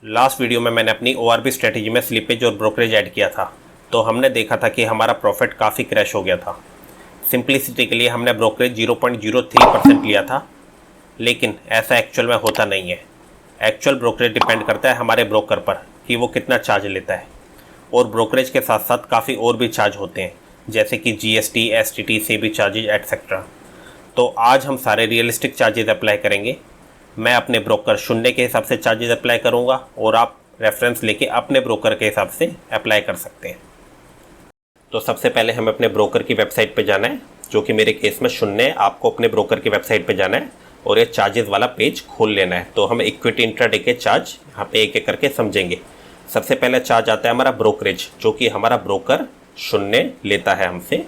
Last video में मैंने अपनी ORB स्ट्रेटेजी में स्लिपेज और ब्रोकरेज ऐड किया था, तो हमने देखा था कि हमारा प्रॉफिट काफ़ी क्रैश हो गया था। सिंप्लिसिटी के लिए हमने ब्रोकरेज 0.03% लिया था, लेकिन ऐसा एक्चुअल में होता नहीं है। एक्चुअल ब्रोकरेज डिपेंड करता है हमारे ब्रोकर पर कि वो कितना चार्ज लेता है, और ब्रोकरेज के साथ साथ काफ़ी और भी चार्ज होते हैं, जैसे कि GST, STT, SEBI charges etcetera. तो आज हम सारे रियलिस्टिक चार्जेज अप्लाई करेंगे। मैं अपने ब्रोकर शून्य के हिसाब से चार्जेस अप्लाई करूंगा, और आप रेफरेंस लेके अपने ब्रोकर के हिसाब से अप्लाई कर सकते हैं। तो सबसे पहले हमें अपने ब्रोकर की वेबसाइट पे जाना है, जो कि मेरे केस में शून्य है। आपको अपने ब्रोकर की वेबसाइट पे जाना है और ये चार्जेस वाला पेज खोल लेना है। तो हम इक्विटी इंट्राडे के चार्ज यहाँ पे एक एक करके समझेंगे। सबसे पहले चार्ज आता है हमारा ब्रोकरेज, जो कि हमारा ब्रोकर शून्य लेता है हमसे।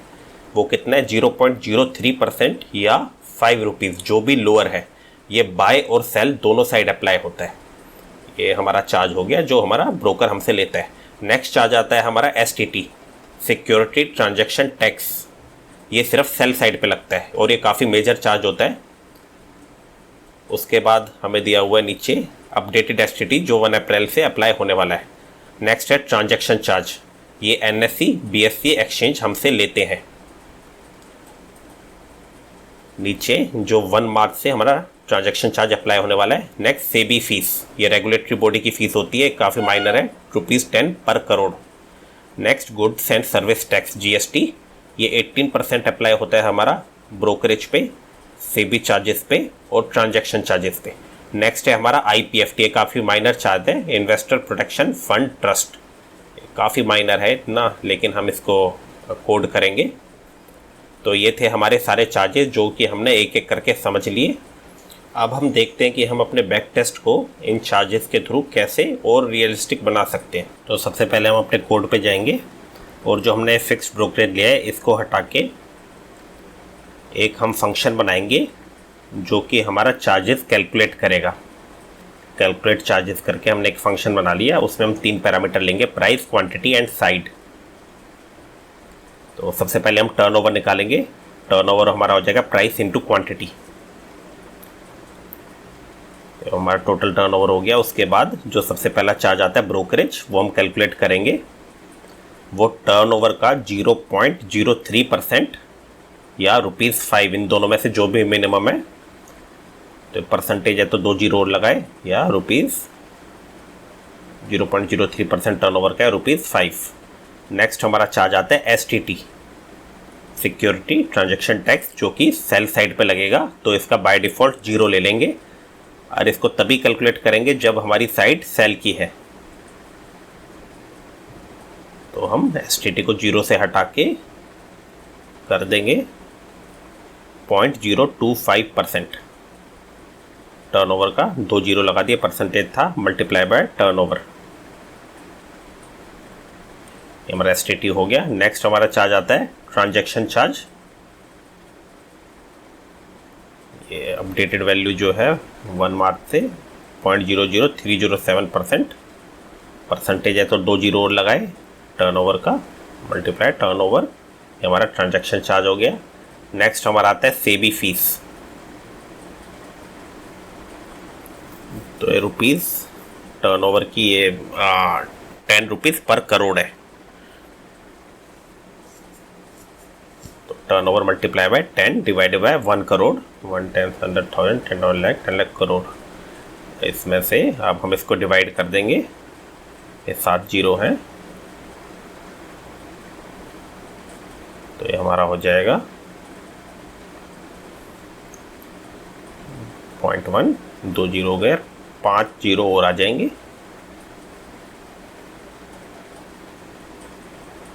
वो कितना है? 0.03% या 5 रुपीज़, जो भी लोअर है। ये बाय और सेल दोनों साइड अप्लाई होता है। ये हमारा चार्ज हो गया जो हमारा ब्रोकर हमसे लेता है। नेक्स्ट चार्ज आता है हमारा STT, सिक्योरिटी ट्रांजैक्शन टैक्स। ये सिर्फ सेल साइड पे लगता है और ये काफ़ी मेजर चार्ज होता है। उसके बाद हमें दिया हुआ है नीचे अपडेटेड STT, जो 1 अप्रैल से अप्लाई होने वाला है। नेक्स्ट है ट्रांजैक्शन चार्ज। ये NSE, BSE एक्सचेंज हमसे लेते हैं। नीचे जो 1 मार्च से हमारा ट्रांजैक्शन चार्ज अप्लाई होने वाला है। नेक्स्ट सेबी फीस, ये रेगुलेटरी बॉडी की फीस होती है, काफ़ी माइनर है, ₹10 पर crore. Next goods and service tax GST, ये 18% अप्लाई होता है हमारा ब्रोकरेज पे, सेबी चार्जेस पे और ट्रांजैक्शन चार्जेस पे। नेक्स्ट है हमारा IPFT, काफ़ी माइनर चार्ज है, इन्वेस्टर प्रोटेक्शन फंड ट्रस्ट। काफ़ी माइनर है इतना, लेकिन हम इसको कोड करेंगे। तो ये थे हमारे सारे चार्जेस, जो कि हमने एक एक करके समझ लिए। अब हम देखते हैं कि हम अपने बैक टेस्ट को इन चार्जेस के थ्रू कैसे और रियलिस्टिक बना सकते हैं। तो सबसे पहले हम अपने कोड पे जाएंगे, और जो हमने फिक्स्ड ब्रोकरेज लिया है इसको हटा के एक हम फंक्शन बनाएंगे, जो कि हमारा चार्जेस कैलकुलेट करेगा। कैलकुलेट चार्जेस करके हमने एक फंक्शन बना लिया। उसमें हम 3 पैरामीटर लेंगे, प्राइस, क्वांटिटी एंड साइड। तो सबसे पहले हम टर्नओवर निकालेंगे। टर्नओवर हमारा हो जाएगा प्राइस इंटू क्वांटिटी। तो हमारा टोटल टर्नओवर हो गया। उसके बाद जो सबसे पहला चार्ज आता है ब्रोकरेज, वो हम कैलकुलेट करेंगे। वो टर्नओवर का 0.03% या ₹5, इन दोनों में से जो भी मिनिमम है। तो परसेंटेज है तो 2 जीरो और लगाए, या ₹0.03% टर्नओवर का है ₹5। नेक्स्ट हमारा चार्ज आता है STT, सिक्योरिटी ट्रांजैक्शन टैक्स, जो कि सेल साइड पे लगेगा। तो इसका बाय डिफ़ॉल्ट 0 ले लेंगे, और इसको तभी कैलकुलेट करेंगे जब हमारी साइड सेल की है। तो हम STT को 0 से हटा के कर देंगे 0.025%। टर्नओवर का 2 जीरो लगा दिए, परसेंटेज था, मल्टीप्लाई बाय टर्नओवर। ये हमारा STT हो गया। नेक्स्ट हमारा चार्ज आता है ट्रांजैक्शन चार्ज। ये अपडेटेड वैल्यू जो है 1 मार्च से 0.00307%। परसेंटेज है तो 2 जीरो और लगाए, टर्नओवर का मल्टीप्लाई टर्नओवर। ये हमारा ट्रांजैक्शन चार्ज हो गया। नेक्स्ट हमारा आता है सेबी फीस। तो ये रुपीज़ टर्नओवर की, ये 10 रुपीज़ पर करोड़ है। तो turnover multiply by 10 divided by 1 crore, 1 10 100,000 10 lakh 10 lakh crore. इसमें से अब हम इसको डिवाइड कर देंगे, ये 7 जीरो हैं। तो ये हमारा हो जाएगा 0.1, 2 जीरो हो गए, 5 जीरो और आ जाएंगे।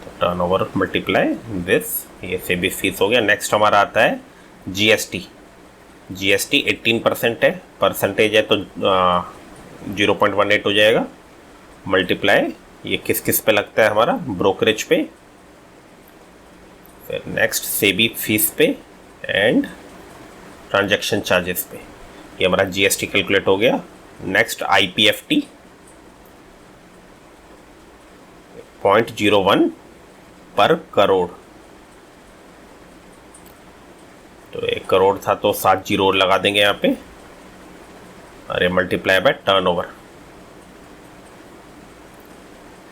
तो टर्नओवर मल्टीप्लाई दिस, ये सेबी फीस हो गया। नेक्स्ट हमारा आता है GST। GST 18% है, परसेंटेज है तो 0.18 हो जाएगा, मल्टीप्लाई, ये किस किस पे लगता है हमारा ब्रोकरेज पे, फिर नेक्स्ट सेबी फीस पे एंड ट्रांजैक्शन चार्जेस पे। ये हमारा GST कैलकुलेट हो गया। नेक्स्ट IPFT 0.01 पर करोड़। तो 1 करोड़ था तो 7 जीरो लगा देंगे यहाँ पे, अरे मल्टीप्लाई बाय टर्नओवर।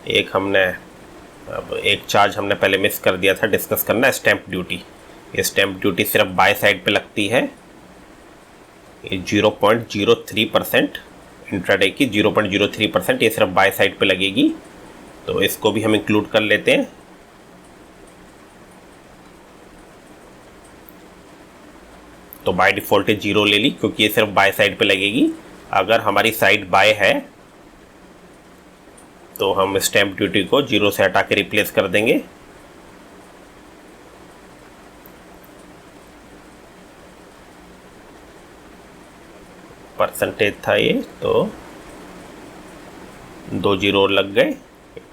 एक हमने अब एक चार्ज हमने पहले मिस कर दिया था डिस्कस करना, स्टैम्प ड्यूटी। ये स्टैम्प ड्यूटी सिर्फ बाय साइड पे लगती है, ये 0.03% इंट्राडे की 0.03% ये सिर्फ बाय साइड पे लगेगी, तो इसको भी हम इंक्लूड कर लेते हैं। तो बाय डिफ़ॉल्ट 0 ले ली क्योंकि ये सिर्फ बाय साइड पे लगेगी। अगर हमारी साइड बाय है तो हम स्टैम्प ड्यूटी को 0 से हटा के रिप्लेस कर देंगे। परसेंटेज था ये, तो 2 0 लग गए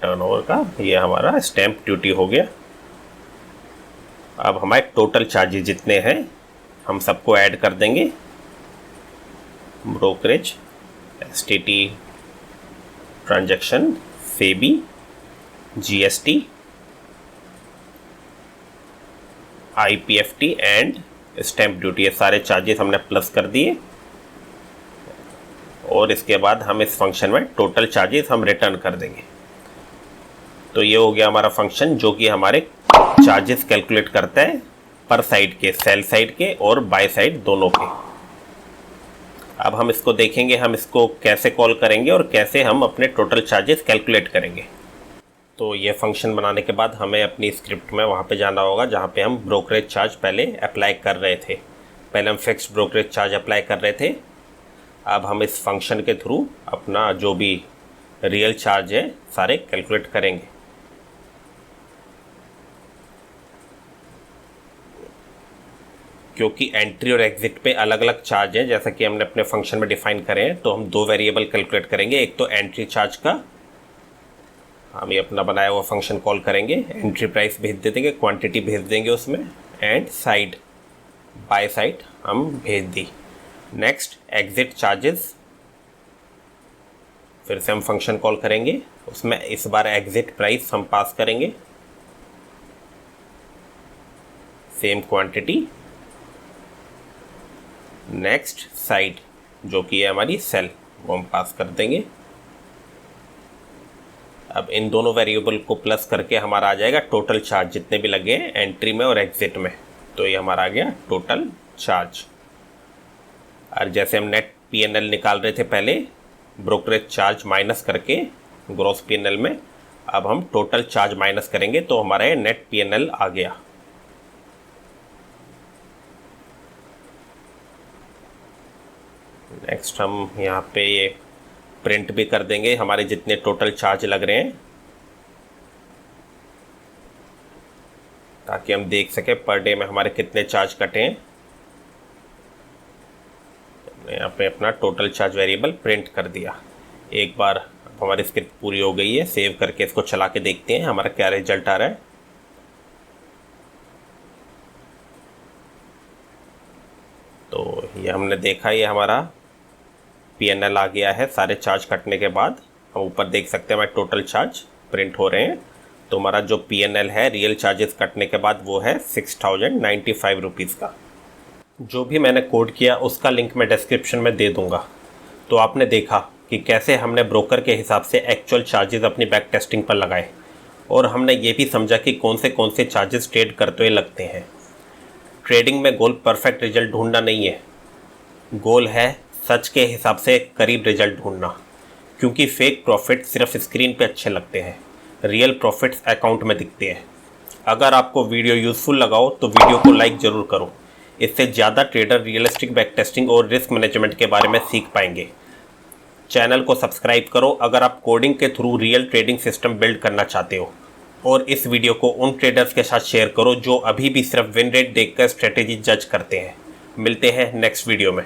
टर्नओवर का। ये हमारा स्टैम्प ड्यूटी हो गया। अब हमारे टोटल चार्जेस जितने हैं हम सबको ऐड कर देंगे। Brokerage, STT, transaction, SEBI, GST, IPFT and stamp duty, ये सारे चार्जेस हमने प्लस कर दिए। और इसके बाद हम इस फंक्शन में टोटल चार्जेस हम रिटर्न कर देंगे। तो ये हो गया हमारा फंक्शन जो कि हमारे चार्जेस कैलकुलेट करता है पर साइड के, सेल साइड के और बाय साइड दोनों के। अब हम इसको देखेंगे, हम इसको कैसे कॉल करेंगे और कैसे हम अपने टोटल चार्जेस कैलकुलेट करेंगे। तो ये फंक्शन बनाने के बाद हमें अपनी स्क्रिप्ट में वहाँ पे जाना होगा जहाँ पे हम ब्रोकरेज चार्ज पहले अप्लाई कर रहे थे। पहले हम फिक्स्ड ब्रोकरेज चार्ज अप्लाई कर रहे थे। अब हम इस फंक्शन के थ्रू अपना जो भी रियल चार्ज है सारे कैलकुलेट करेंगे। क्योंकि एंट्री और एग्जिट पे अलग अलग चार्ज है, जैसा कि हमने अपने फंक्शन में डिफाइन करे हैं, तो हम 2 वेरिएबल कैलकुलेट करेंगे। एक तो एंट्री चार्ज का हम ये अपना बनाया हुआ फंक्शन कॉल करेंगे, एंट्री प्राइस भेज दे देंगे, क्वांटिटी भेज देंगे उसमें, एंड साइड बाय साइड हम भेज दी। नेक्स्ट एग्जिट चार्जेस, फिर से हम फंक्शन कॉल करेंगे, उसमें इस बार एग्जिट प्राइस हम पास करेंगे, सेम क्वांटिटी। नेक्स्ट साइड जो कि है हमारी सेल, वो हम पास कर देंगे। अब इन दोनों वेरिएबल को प्लस करके हमारा आ जाएगा टोटल चार्ज जितने भी लगे हैं एंट्री में और एग्जिट में। तो ये हमारा आ गया टोटल चार्ज। और जैसे हम नेट P&L निकाल रहे थे पहले ब्रोकरेज चार्ज माइनस करके ग्रॉस P&L में, अब हम टोटल चार्ज माइनस करेंगे तो हमारा ये नेट P&L आ गया। नेक्स्ट हम यहाँ पे ये प्रिंट भी कर देंगे हमारे जितने टोटल चार्ज लग रहे हैं, ताकि हम देख सके पर डे में हमारे कितने चार्ज कटे हैं। यहाँ पे अपना टोटल चार्ज वेरिएबल प्रिंट कर दिया। एक बार अब हमारी स्क्रिप्ट पूरी हो गई है, सेव करके इसको चला के देखते हैं हमारा क्या रिजल्ट आ रहा है। तो ये हमने देखा, ये हमारा P&L आ गया है। सारे चार्ज कटने के बाद हम ऊपर देख सकते हैं हमारे टोटल चार्ज प्रिंट हो रहे हैं। तो हमारा जो P&L है रियल चार्जेस कटने के बाद वो है 6095 रुपीज़ का। जो भी मैंने कोड किया उसका लिंक मैं डिस्क्रिप्शन में दे दूंगा। तो आपने देखा कि कैसे हमने ब्रोकर के हिसाब से एक्चुअल चार्जेस अपनी बैक टेस्टिंग पर लगाए, और हमने ये भी समझा कि कौन से चार्जेस ट्रेड करते हुए लगते हैं। ट्रेडिंग में गोल परफेक्ट रिजल्ट ढूंढना नहीं है, गोल है सच के हिसाब से करीब रिजल्ट ढूंढना। क्योंकि फेक प्रॉफिट सिर्फ स्क्रीन पे अच्छे लगते हैं, रियल प्रॉफिट्स अकाउंट में दिखते हैं। अगर आपको वीडियो यूज़फुल लगा हो तो वीडियो को लाइक ज़रूर करो। इससे ज़्यादा ट्रेडर रियलिस्टिक बैक टेस्टिंग और रिस्क मैनेजमेंट के बारे में सीख पाएंगे। चैनल को सब्सक्राइब करो अगर आप कोडिंग के through real trading system build करना चाहते हो, और इस वीडियो को उन ट्रेडर्स के साथ शेयर करो जो अभी भी सिर्फ विन रेट देखकर स्ट्रेटेजी जज करते हैं। मिलते हैं नेक्स्ट वीडियो में।